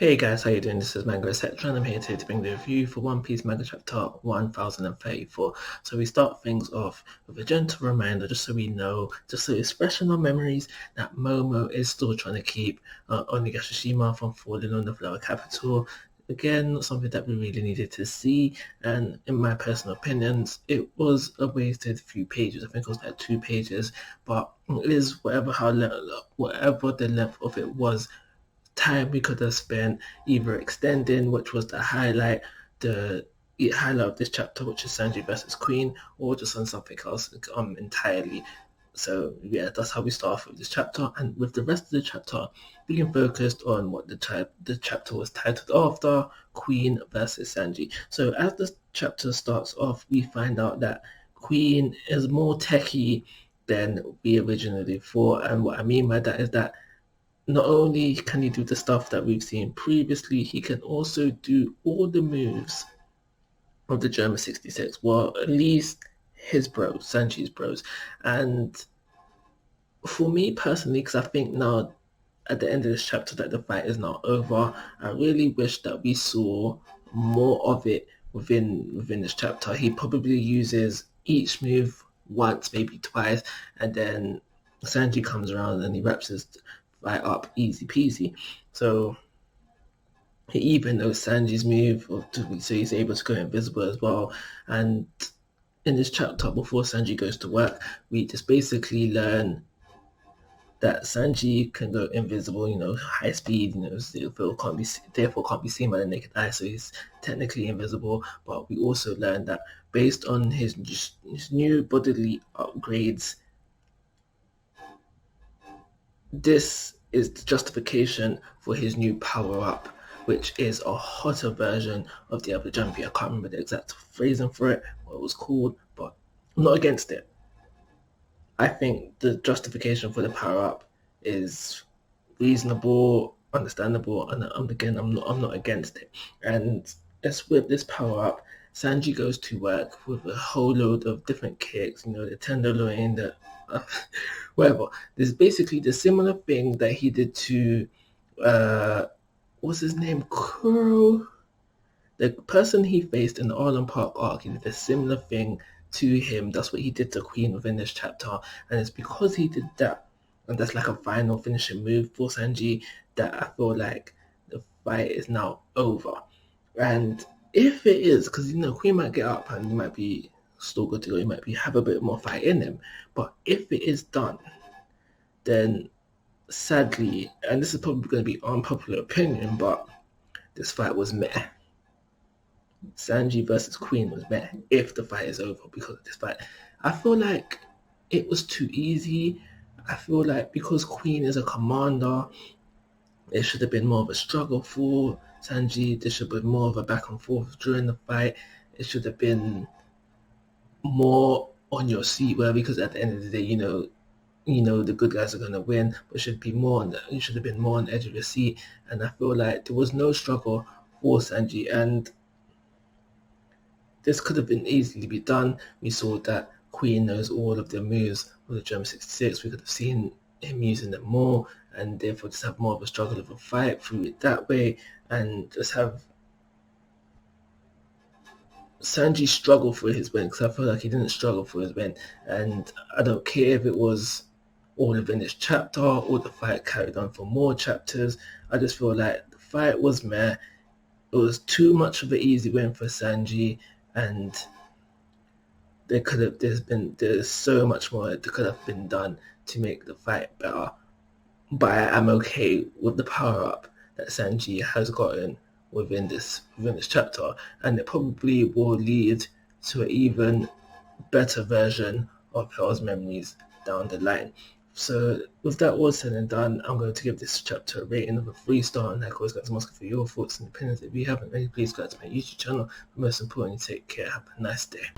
Hey guys, how you doing? This is Manga, and I'm here today to bring the review for One Piece Manga Chapter 1034. So we start things off with a gentle reminder, just so we know, just so it's fresh in our memories, that Momo is still trying to keep Onigashima from falling on the flower capital. Again, not something that we really needed to see, and in my personal opinions, it was a wasted few pages. I think it was like 2 pages, but it is whatever the length of it was, time we could have spent either extending, which was the highlight of this chapter, which is Sanji versus Queen, or just on something else entirely. So yeah, that's how we start off with this chapter, and with the rest of the chapter being focused on what the chapter was titled after, Queen versus Sanji. So as the chapter starts off, we find out that Queen is more techie than we originally thought, and what I mean by that is that not only can he do the stuff that we've seen previously, he can also do all the moves of the German 66. Well, at least his bros, Sanji's bros. And for me personally, because I think now at the end of this chapter that the fight is now over, I really wish that we saw more of it within this chapter. He probably uses each move once, maybe twice, and then Sanji comes around and he wraps his fight up easy peasy. So he even knows Sanji's move, so he's able to go invisible as well. And in this chapter, before Sanji goes to work, we just basically learn that Sanji can go invisible, high speed, therefore can't be seen by the naked eye, so he's technically invisible. But we also learned that based on his new bodily upgrades, this is the justification for his new power-up, which is a hotter version of the other jumpy. I can't remember the exact phrasing for it, what it was called, but I'm not against it. I think the justification for the power-up is reasonable, understandable, and I'm not against it. And as with this power-up, Sanji goes to work with a whole load of different kicks, the tenderloin, the whatever. There's basically the similar thing that he did to what's his name? Kuro. The person he faced in the Arlen Park arc, he did a similar thing to him. That's what he did to Queen within this chapter. And it's because he did that, and that's like a final finishing move for Sanji, that I feel like the fight is now over. And if it is, because Queen might get up and he might be still good to go, he might have a bit more fight in him. But if it is done, then sadly, and this is probably going to be unpopular opinion, but this fight was meh. Sanji versus Queen was meh if the fight is over because of this fight. I feel like it was too easy. I feel like because Queen is a commander, it should have been more of a struggle for Sanji. There should have been more of a back and forth during the fight. It should have been more on your seat, because at the end of the day, the good guys are going to win, but it should be you should have been more on the edge of your seat. And I feel like there was no struggle for Sanji, and this could have been easily be done. We saw that Queen knows all of the moves of the German 66. We could have seen him using them more, and therefore just have more of a struggle of a fight through it that way, and just have Sanji struggle for his win, because I feel like he didn't struggle for his win. And I don't care if it was all within this chapter or the fight carried on for more chapters. I just feel like the fight was meh. It was too much of an easy win for Sanji, and there's so much more that could have been done to make the fight better. But I'm okay with the power up that Sanji has gotten within this chapter, and it probably will lead to an even better version of Hell's Memories down the line. So with that all said and done, I'm going to give this chapter a rating of a 3-star, and like always, guys, I'm asking for your thoughts and opinions. If you haven't already, please subscribe to my YouTube channel. But most importantly, take care. Have a nice day.